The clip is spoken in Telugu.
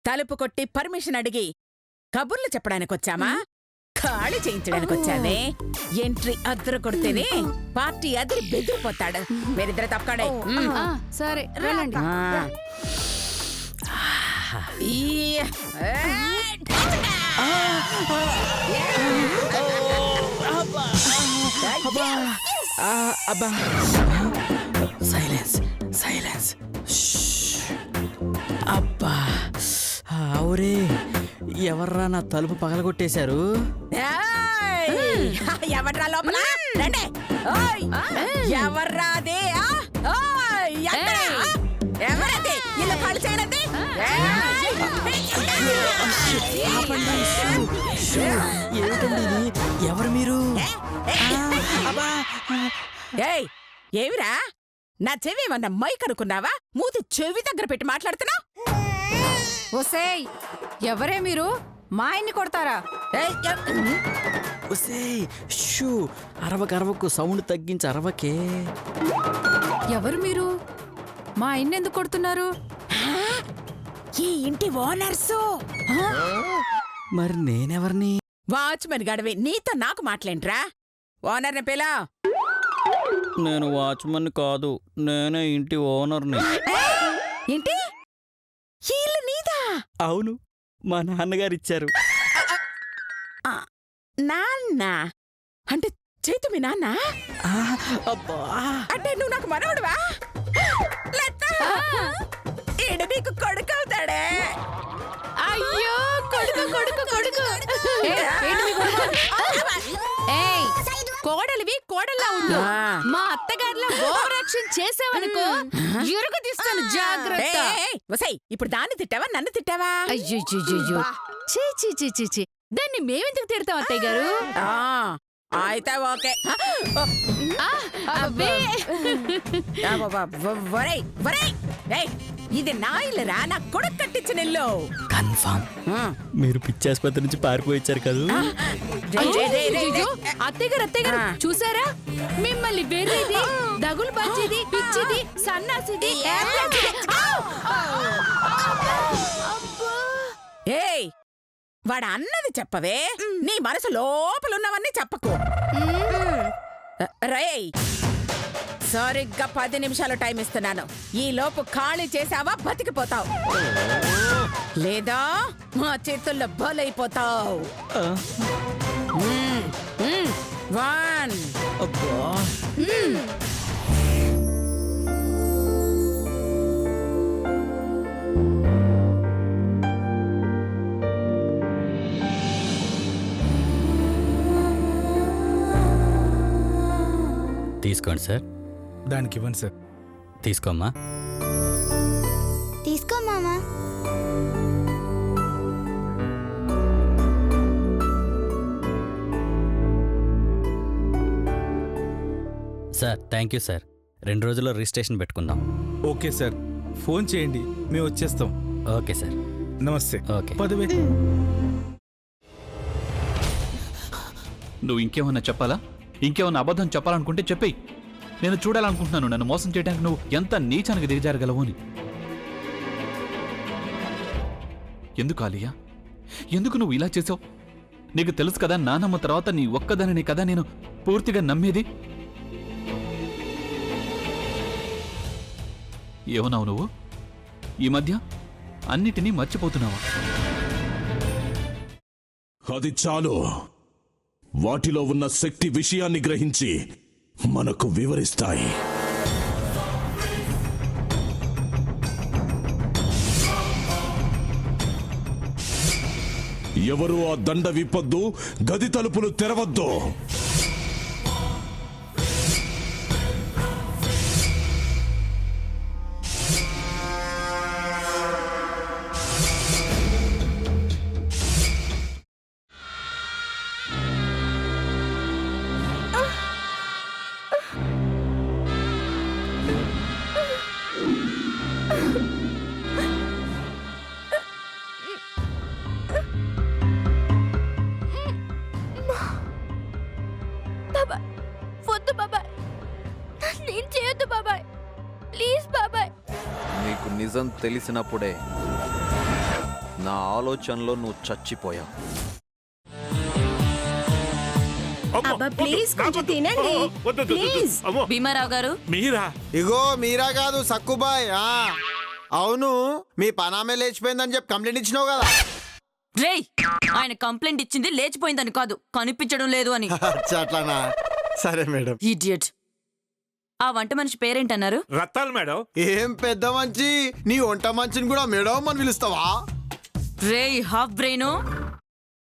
తలుపు కొట్టి పర్మిషన్ అడిగి కబుర్లు చెప్పడానికొచ్చామా, ఖాళీ చేయించడానికొచ్చానే. ఎంట్రీ అద్దరు కొడితేనే పార్టీ అదిరి బెదిరిపోతాడు. మీరిద్దరు తప్పకండి. సరే వెళ్ళండి. Silence silence. అబ్బా అవురే, ఎవర్రా నా తలుపు పగలగొట్టేశారు? ఎవర్రా లోపల? ఎవర్రా అదే? ఎవరది ఇల్లు ఖాళీ చేయనది? ఏమిటండి ఎవరు మీరు? ఏమిరా, నా చెవి ఏమన్నా మైక్ అనుకున్నావా? మూతి చెవి దగ్గర పెట్టి మాట్లాడుతున్నావు. ఒసేయ్, ఎవరే మీరు? మా ఆయన్ని కొడతారా? అరవకు, సౌండ్ తగ్గించి అరవకే. ఎవరు మీరు? మా ఆయన్ని ఎందుకు కొడుతున్నారు? ఈ ఇంటి ఓనర్సు. మరి నేనెవర్ని? వాచ్మెన్ గడవి, నీతో నాకు మాట్లాంట్రా. ఓనర్ని పిలా. నేను వాచ్మన్ కాదు, నేనే ఇంటి ఓనర్ని. ఏంటి? ఇల్లు నీదా? అవును, మా నాన్నగారు ఇచ్చారు. నాన్న అంటే చేతు మీ నాన్న? అబ్బా, అంటే నువ్వు నాకు మనవడువా? ఈడు నీకు కొడుకు అవుతాడే. అయ్యో, కొడుకు కొడుకు కొడుకు. ఏయ్, కోడలివి కోడల్లా ఉండు. మా అత్తగారిలా ఓవర్ యాక్షన్ చేసావనుకో ఎరుగు తీస్తాను, జాగ్రత్త. ఇప్పుడు దాన్ని తిట్టావా నన్ను తిట్టావా? అయ్యో చీ చీ చీ చీ చీ, దాన్ని మేమెందుకు తిడతాం అత్తయ్య గారు? అయితే ఓకే. ఇది నా ఇల్లురా, నా కొడుకు కట్టించిన ఇల్లు. కన్ఫర్మ్ మీరు పిచ్చాసుపత్రి నుంచి పారిపోయించారు కదా? అత్తయ్య గారు చూసారా, మిమ్మల్ని వెర్రిది, దగులు బాచేది, పిచ్చిది, సన్నాసిది. ఏయ్, వాడు అన్నది చెప్పవే, నీ మనసు లోపలున్నవన్నీ చెప్పకు. రేయ్, సరిగ్గా 10 నిమిషాలు టైం ఇస్తున్నాను. ఈ లోపు ఖాళీ చేసావా బతికిపోతావు, లేదా మా చేతుల్లో బలైపోతావు. 1 తీసుకోండి సార్. దానికి ఇవ్వండి సార్. తీసుకోమ్మా. తీసుకో మామా. Sir thank you sir. 2 రోజుల్లో రిజిస్ట్రేషన్ పెట్టుకుందాం. ఓకే సార్, ఫోన్ చేయండి, మేము వచ్చేస్తాం. Okay sir. నమస్తే. ఓకే. పదవే. నువ్వు ఇంకేమన్నా చెప్పాలా? ఇంకేమన్నా అబద్ధం చెప్పాలనుకుంటే చెప్పేయి. నేను చూడాలనుకుంటున్నాను నన్ను మోసం చేయడానికి నువ్వు ఎంత నీచానికి దిగజారగలవు అని. ఎందుకు ఆలియా, ఎందుకు నువ్వు ఇలా చేసావు? నీకు తెలుసు కదా, నానమ్మ తర్వాత నీ ఒక్కదానిని కదా నేను పూర్తిగా నమ్మేది. ఏమన్నావు నువ్వు? ఈ మధ్య అన్నిటినీ మర్చిపోతున్నావా? అది చాలు. వాటిలో ఉన్న శక్తి విషయాన్ని గ్రహించి మనకు వివరిస్తాయి. ఎవరు ఆ దండ విప్పొద్దు, గది తలుపులు తెరవద్దు. నీకు నిజం తెలిసినప్పుడే నా ఆలోచనలో నువ్వు చచ్చిపోయావు. అబ్బా ప్లీజ్ కొంచెం తినండి ప్లీజ్. భీమారావు గారు మీరా? ఇగో మీరా కాదు సక్కుబాయ్. అవును, మీ పనామే లేచిపోయిందని చెప్పి కంప్లైంట్ ఇచ్చినావు కదా. రేయ్, ఆయన కంప్లైంట్ ఇచ్చింది లేచిపోయిందని కాదు, కనిపించడం లేదు అని. అట్లానా? సరే మేడం. ఇడియట్. ఆ వంట మనిషి పేరేంటన్నారు? రత్తాలు మేడం. ఏం పెద్ద మంచి, నీ వంట మంచిని కూడా మేడం అని పిలుస్తావా? రేయ్ హాఫ్ బ్రెయిన్,